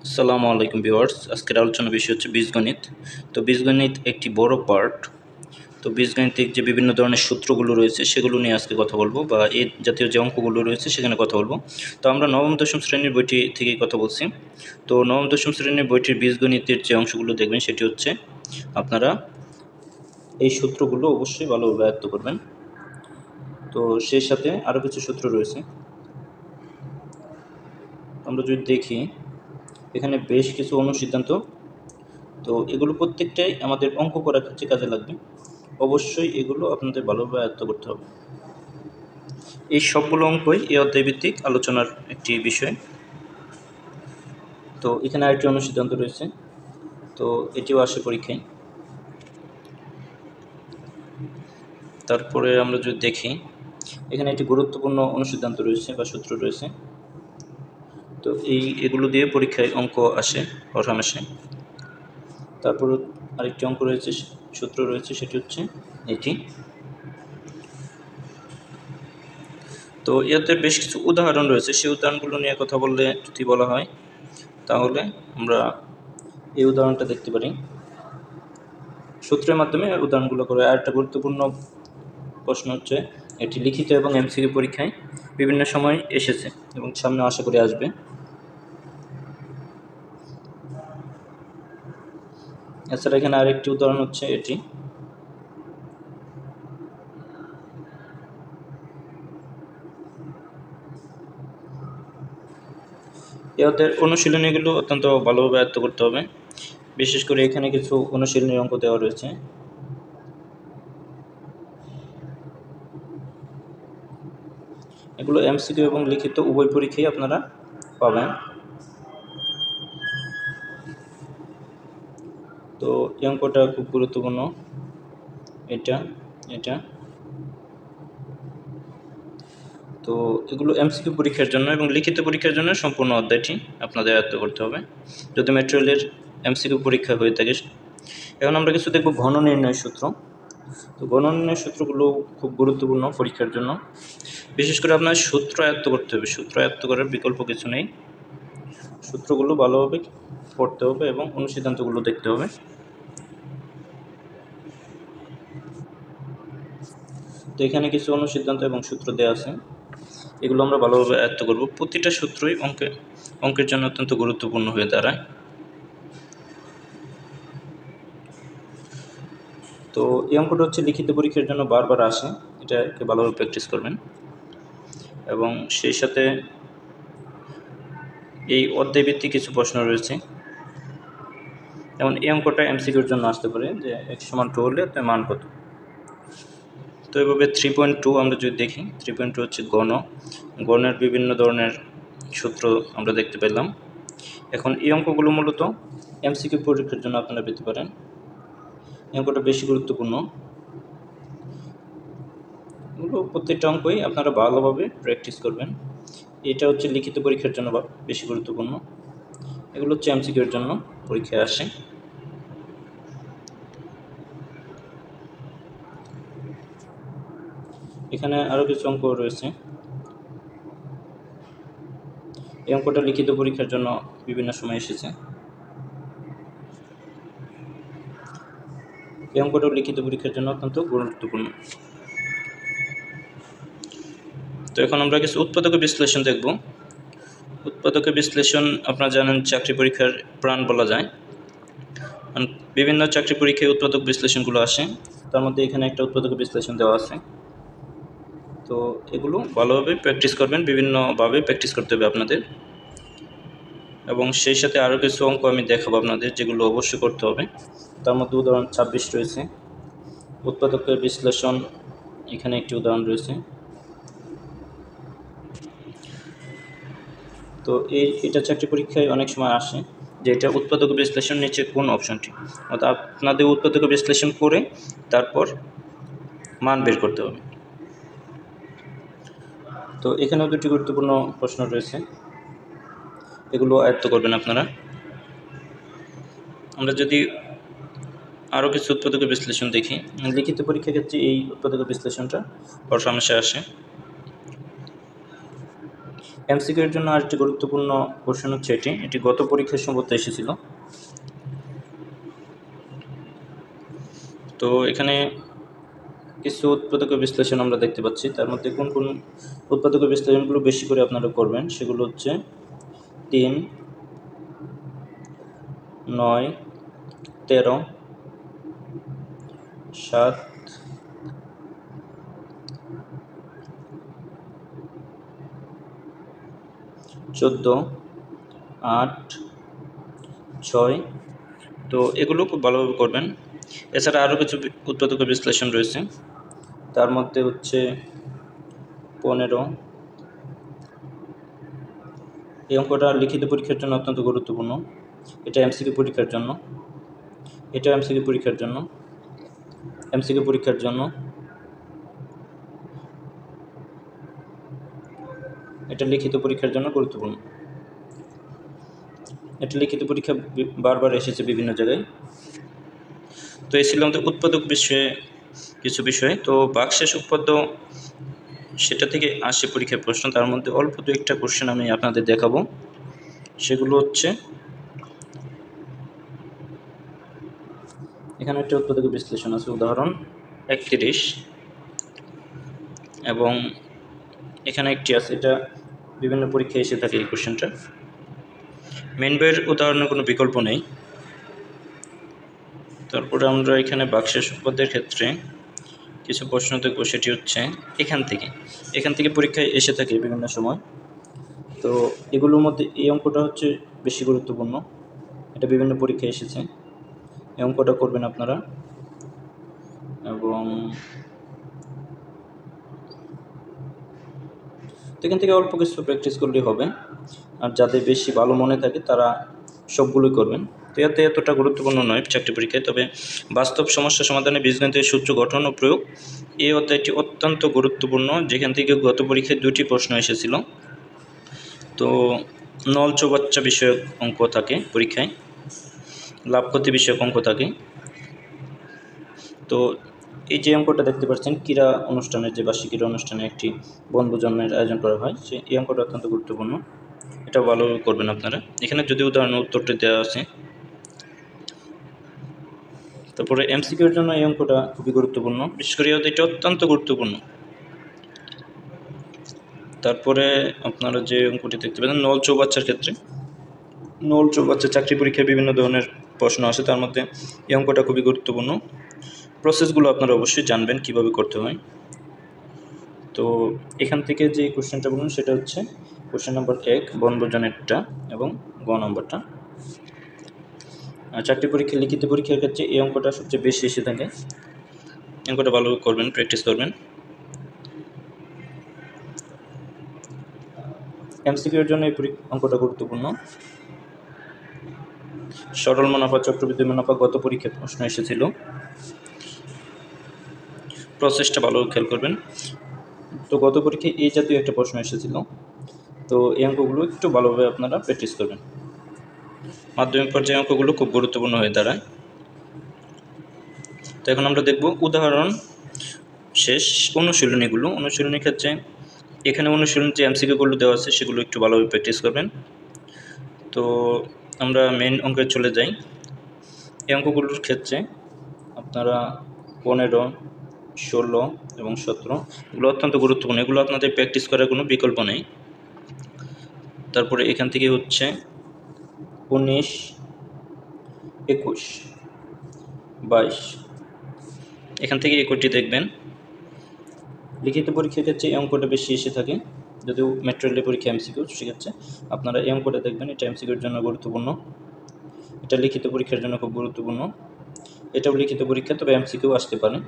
আসসালামু আলাইকুম ভিউয়ার্স। আজকের আলোচনার বিষয় হচ্ছে বীজগণিত। তো বীজগণিত একটি বড় পার্ট। তো বীজগণিতের যে বিভিন্ন ধরনের সূত্রগুলো রয়েছে সেগুলো নিয়ে আজকে কথা বলবো, বা এই জাতীয় যে অঙ্কগুলো রয়েছে সেখানে কথা বলবো। তো আমরা নবম দশম শ্রেণীর বইটি থেকেই কথা বলছি। তো নবম দশম শ্রেণীর বইটির বীজগণিতের যে অংশগুলো দেখবেন সেটি হচ্ছে আপনারা এই সূত্রগুলো অবশ্যই ভালোভাবে আয়ত্ত করবেন। তো সেই সাথে আরও কিছু সূত্র রয়েছে। আমরা যদি দেখি এখানে বেশ কিছু অনুসিদ্ধান্ত, তো এগুলো প্রত্যেকটাই আমাদের অঙ্ক করার ক্ষেত্রে কাজে লাগবে। অবশ্যই এগুলো আপনাদের ভালোভাবে আয়ত্ত করতে হবে। এই সবগুলো অঙ্কই এই অধ্যায়ভিত্তিক আলোচনার একটি বিষয়। তো এখানে আরেকটি অনুসিদ্ধান্ত রয়েছে, তো এটিও আসে পরীক্ষায়। তারপরে আমরা যদি দেখি এখানে একটি গুরুত্বপূর্ণ অনুসিদ্ধান্ত রয়েছে বা সূত্র রয়েছে। তো এগুলো দিয়ে পরীক্ষায় অঙ্ক আসে হরহামেশা। তারপর আরেকটি অঙ্ক রয়েছে, সূত্র রয়েছে, সেটি হচ্ছে এটি। তো এতে বেশ কিছু উদাহরণ রয়েছে, সেই উদাহরণগুলো নিয়ে কথা বললে যদি বলা হয় তাহলে আমরা এই উদাহরণটা দেখতে পারি। সূত্রের মাধ্যমে উদাহরণগুলো করে। আর একটা গুরুত্বপূর্ণ প্রশ্ন হচ্ছে, এটি লিখিত এবং এমসিকিউ পরীক্ষায় বিভিন্ন সময় এসেছে এবং সামনে আশা করে আসবে। এছাড়া এখানে আরেকটি উদাহরণ হচ্ছে এটি। এদের অনুশীলনীগুলো অত্যন্ত ভালোভাবে আয়ত্ত করতে হবে। বিশেষ করে এখানে কিছু অনুশীলনী অঙ্ক দেওয়া রয়েছে। এগুলো এমসিকিউ এবং লিখিত উভয় পরীক্ষায় আপনারা পাবেন। তো এই অঙ্কটা খুব গুরুত্বপূর্ণ। এটা তো এগুলো এমসিকিউ পরীক্ষার জন্য এবং লিখিত পরীক্ষার জন্য সম্পূর্ণ অধ্যায়টি আপনাদের আয়ত্ত করতে হবে যদি ম্যাটেরিয়ালের এমসিকিউ পরীক্ষা হয়ে থাকে। এখন আমরা কিছু দেখব ঘন নির্ণয় সূত্র। তো ঘন নির্ণয় সূত্রগুলো খুব গুরুত্বপূর্ণ পরীক্ষার জন্য। বিশেষ করে আপনার সূত্র আয়ত্ত করতে হবে। সূত্র আয়ত্ত করার বিকল্প কিছু নেই। সূত্রগুলো ভালোভাবে পড়তে হবে এবং অনুসিদ্ধান্তগুলো দেখতে হবে। তো এখানে কিছু অনুসিদ্ধান্ত এবং সূত্র দেওয়া আছে, এগুলো আমরা ভালোভাবে আয়ত্ত করব। প্রতিটা সূত্রই অঙ্কের জন্য অত্যন্ত গুরুত্বপূর্ণ হয়ে দাঁড়ায়। তো এই অঙ্কটা হচ্ছে লিখিত পরীক্ষার জন্য বারবার আসে, এটাকে ভালোভাবে প্র্যাকটিস করবেন। এবং সেই সাথে এই অধ্যায়ভিত্তিক কিছু প্রশ্ন রয়েছে। যেমন এই অঙ্কটা এমসিকিউর জন্য আসতে পারে যে x=2 হলে তার মান কত। তো এভাবে 3.2 আমরা যদি দেখি, 3.2 হচ্ছে গণের বিভিন্ন ধরনের সূত্র আমরা দেখতে পেলাম। এখন এই অঙ্কগুলো মূলত এমসিকিউ পরীক্ষার জন্য আপনারা পেতে পারেন। এই অঙ্কটা বেশি গুরুত্বপূর্ণ। এগুলো প্রত্যেকটা অঙ্কই আপনারা ভালোভাবে প্র্যাকটিস করবেন। এটা হচ্ছে লিখিত পরীক্ষার জন্য বেশি গুরুত্বপূর্ণ। এগুলো হচ্ছে এমসিকিউর জন্য পরীক্ষায় আসে। এখানে আরও কিছু অঙ্ক রয়েছে। এই অঙ্কটা লিখিত পরীক্ষার জন্য বিভিন্ন সময় এসেছে। এই অঙ্কটাও লিখিত পরীক্ষার জন্য অত্যন্ত গুরুত্বপূর্ণ। তো এখন আমরা কিছু উৎপাদক বিশ্লেষণ দেখব। উৎপাদক বিশ্লেষণ আপনারা জানেন চাকরি পরীক্ষার প্রাণ বলা যায়। বিভিন্ন চাকরি পরীক্ষায় উৎপাদক বিশ্লেষণগুলো আসে, তার মধ্যে এখানে একটা উৎপাদক বিশ্লেষণ দেওয়া আছে। তো এগুলো ভালোভাবে প্র্যাকটিস করবেন, বিভিন্নভাবে প্র্যাকটিস করতে হবে আপনাদের। এবং সেই সাথে আরও কিছু অঙ্ক আমি দেখাবো আপনাদের, যেগুলো অবশ্যই করতে হবে। তার মধ্যে উদাহরণ 26 রয়েছে। উৎপাদকের বিশ্লেষণ, এখানে একটি উদাহরণ রয়েছে। তো এটা চাকরি পরীক্ষায় অনেক সময় আসে যে এটা উৎপাদক বিশ্লেষণ নিচে কোন অপশনটি, অর্থাৎ আপনাদের উৎপাদক বিশ্লেষণ করে তারপর মান বের করতে হবে। তো এখানেও দুটি গুরুত্বপূর্ণ প্রশ্ন রয়েছে, এগুলো আয়ত্ত করবেন আপনারা। আমরা যদি আরও কিছু উৎপাদক বিশ্লেষণ দেখি, লিখিত পরীক্ষার ক্ষেত্রে এই উৎপাদক বিশ্লেষণটা বড় সমস্যা আসে। এমসিকিউ এর জন্য আরেকটি গুরুত্বপূর্ণ কোশ্চেন হচ্ছে এটি গত পরীক্ষার সম্পর্কে এসেছিল। তো এখানে কিছু উৎপাদক বিশ্লেষণ আমরা দেখতে পাচ্ছি, তার মধ্যে কোন কোন উৎপাদক বিশ্লেষণগুলো বেশি করে আপনারা করবেন সেগুলো হচ্ছে 3, 9, 13, 7, 14, 8, 6। তো এগুলো খুব ভালোভাবে করবেন। এছাড়া আরও কিছু উৎপাদক বিশ্লেষণ রয়েছে, তার মধ্যে হচ্ছে 15। এই অঙ্কটা লিখিত পরীক্ষার জন্য অত্যন্ত গুরুত্বপূর্ণ। এটা এমসিকিউ পরীক্ষার জন্য, এটা এমসিকিউ পরীক্ষার জন্য, এমসিকিউ পরীক্ষার জন্য, এটা লিখিত পরীক্ষার জন্য গুরুত্বপূর্ণ। এটা লিখিত পরীক্ষা বারবার এসেছে বিভিন্ন জায়গায়। তো এই ছিল আমাদের উৎপাদক বিষয়ে কিছু বিষয়। তো বাকশেষ উৎপাদ্য সেটা থেকে আসে পরীক্ষার প্রশ্ন, তার মধ্যে অল্প দু একটা কোশ্চেন আমি আপনাদের দেখাবো। সেগুলো হচ্ছে এখানে একটা উৎপাদক বিশ্লেষণ আছে, উদাহরণ 31, এবং এখানে একটি আছে, এটা বিভিন্ন পরীক্ষায় এসে থাকে এই কোশ্চেনটা। মেন বইয়ের উদাহরণের কোনো বিকল্প নেই। তারপরে আমরা এখানে বাকশেষ উৎপাদ্যের ক্ষেত্রে কিছু প্রশ্ন দেখব, সেটি হচ্ছে এখান থেকে পরীক্ষায় এসে থাকে বিভিন্ন সময়। তো এগুলোর মধ্যে এই অঙ্কটা হচ্ছে বেশি গুরুত্বপূর্ণ, এটা বিভিন্ন পরীক্ষায় এসেছে। এই অঙ্কটা করবেন আপনারা, এবং এখান থেকে অল্প কিছু প্র্যাকটিস করলেই হবে। আর যাদের বেশি ভালো মনে থাকে তারা সবগুলোই করবেন। তো এতে এতটা গুরুত্বপূর্ণ নয় চাকরি পরীক্ষায়, তবে বাস্তব সমস্যা সমাধানে বীজগণিতের সূত্র গঠন ও প্রয়োগ এই অধ্যায়টি অত্যন্ত গুরুত্বপূর্ণ, যেখান থেকে গত পরীক্ষায় 2টি প্রশ্ন এসেছিল। তো নল চৌবাচ্চা বিষয়ক অঙ্ক থাকে পরীক্ষায়, লাভ ক্ষতি বিষয়ক অঙ্ক থাকে। তো এই যে অঙ্কটা দেখতে পাচ্ছেন, ক্রীড়া অনুষ্ঠানের যে বার্ষিক ক্রীড়া অনুষ্ঠানে একটি বনভোজনের আয়োজন করা হয়, এই অঙ্কটা অত্যন্ত গুরুত্বপূর্ণ, এটা ভালো করবেন আপনারা। এখানে যদি উদাহরণ উত্তরটি দেওয়া আছে। তারপরে এমসিকিউর জন্য এই অঙ্কটা খুবই গুরুত্বপূর্ণ, বিশেষ করে এটা অত্যন্ত গুরুত্বপূর্ণ। তারপরে আপনারা যে অঙ্কটি দেখতে পাচ্ছেন নল চৌবাচ্চার ক্ষেত্রে, নল চৌবাচ্চা চাকরি পরীক্ষায় বিভিন্ন ধরনের প্রশ্ন আছে, তার মধ্যে এই অঙ্কটা খুবই গুরুত্বপূর্ণ। প্রসেসগুলো আপনারা অবশ্যই জানবেন কিভাবে করতে হয়। তো এখান থেকে যে কোশ্চেনটা বলুন সেটা হচ্ছে কোশ্চেন নাম্বার 1 বনভোজনেরটা, এবং গ নম্বরটা। চাকরি পরীক্ষা লিখিত পরীক্ষার ক্ষেত্রে এই অঙ্কটা সবচেয়ে বেশি এসে থাকে। অঙ্কটা ভালো করবেন, প্র্যাকটিস করবেন। এমসিকিউর জন্য এই অঙ্কটা গুরুত্বপূর্ণ। সরল মুনাফা চক্রবৃদ্ধি মুনাফা গত পরীক্ষায় প্রশ্ন এসেছিল, প্রসেসটা ভালো খেয়াল করবেন। তো গত পরীক্ষায় এই জাতীয় একটা প্রশ্ন এসেছিল, তো এই অঙ্কগুলো একটু ভালোভাবে আপনারা প্র্যাকটিস করবেন। মাধ্যমিক পর্যায়ে অঙ্কগুলো খুব গুরুত্বপূর্ণ হয়ে দাঁড়ায়। তো এখন আমরা দেখব উদাহরণ শেষ অনুশীলনীর ক্ষেত্রে এখানে অনুশীলনীর যে এমসিকিউগুলো দেওয়া আছে সেগুলো একটু ভালোভাবে প্র্যাকটিস করবেন। তো আমরা মেন অঙ্কে চলে যাই। এই অঙ্কগুলোর ক্ষেত্রে আপনারা 15, 16 এবং 17 এগুলো অত্যন্ত গুরুত্বপূর্ণ, এগুলো আপনাদের প্র্যাকটিস করার কোনো বিকল্প নেই। তারপরে এখান থেকে হচ্ছে 19, 21, 22, এখান থেকে এই কোডটি দেখবেন। লিখিত পরীক্ষার ক্ষেত্রে এই অঙ্কটা বেশি এসে থাকে, যদিও মেট্রোরেলের পরীক্ষা এমসিকিউ, সেক্ষেত্রে আপনারা এই অঙ্কটা দেখবেন, এটা এমসিকিউর জন্য গুরুত্বপূর্ণ, এটা লিখিত পরীক্ষার জন্য খুব গুরুত্বপূর্ণ। এটাও লিখিত পরীক্ষা, তবে এমসিকিউ আসতে পারে।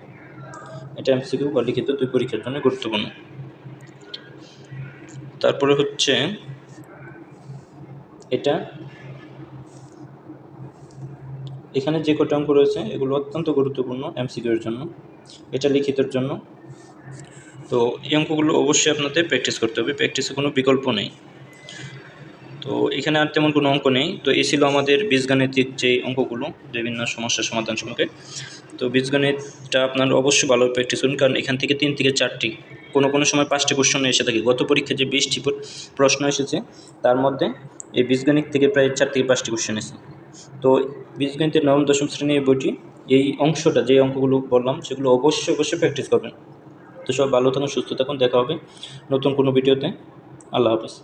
এটা এমসিকিউ বা লিখিত দুই পরীক্ষার জন্য গুরুত্বপূর্ণ। তারপরে হচ্ছে এটা, এখানে যে কটা অঙ্ক রয়েছে এগুলো অত্যন্ত গুরুত্বপূর্ণ এমসিকিউর জন্য, এটা লিখিতের জন্য। তো এই অঙ্কগুলো অবশ্যই আপনাদের প্র্যাকটিস করতে হবে, প্র্যাকটিসের কোনো বিকল্প নেই। তো এখানে আর তেমন কোনো অঙ্ক নেই। তো এই ছিল আমাদের বীজগাণিতিক যে অঙ্কগুলো, বিভিন্ন সমস্যার সমাধান সম্পর্কে। তো বীজগণিতটা আপনারা অবশ্যই ভালোভাবে প্র্যাকটিস করুন, কারণ এখান থেকে 3 থেকে 4টি কোনো সময় 5টি কোশ্চেন এসে থাকে। গত পরীক্ষায় যে 20টি প্রশ্ন এসেছে তার মধ্যে এই বীজগণিত থেকে প্রায় 4 থেকে 5টি কোশ্চেন এসেছে। তো বীজগণিতের নবম দশম শ্রেণীর বইটি এই অংশটা যে অঙ্কগুলো বললাম সেগুলো অবশ্যই প্র্যাকটিস করবেন। তো সব ভালো থাকুন, সুস্থ থাকুন, দেখা হবে নতুন কোনো ভিডিওতে। আল্লাহ হাফেজ।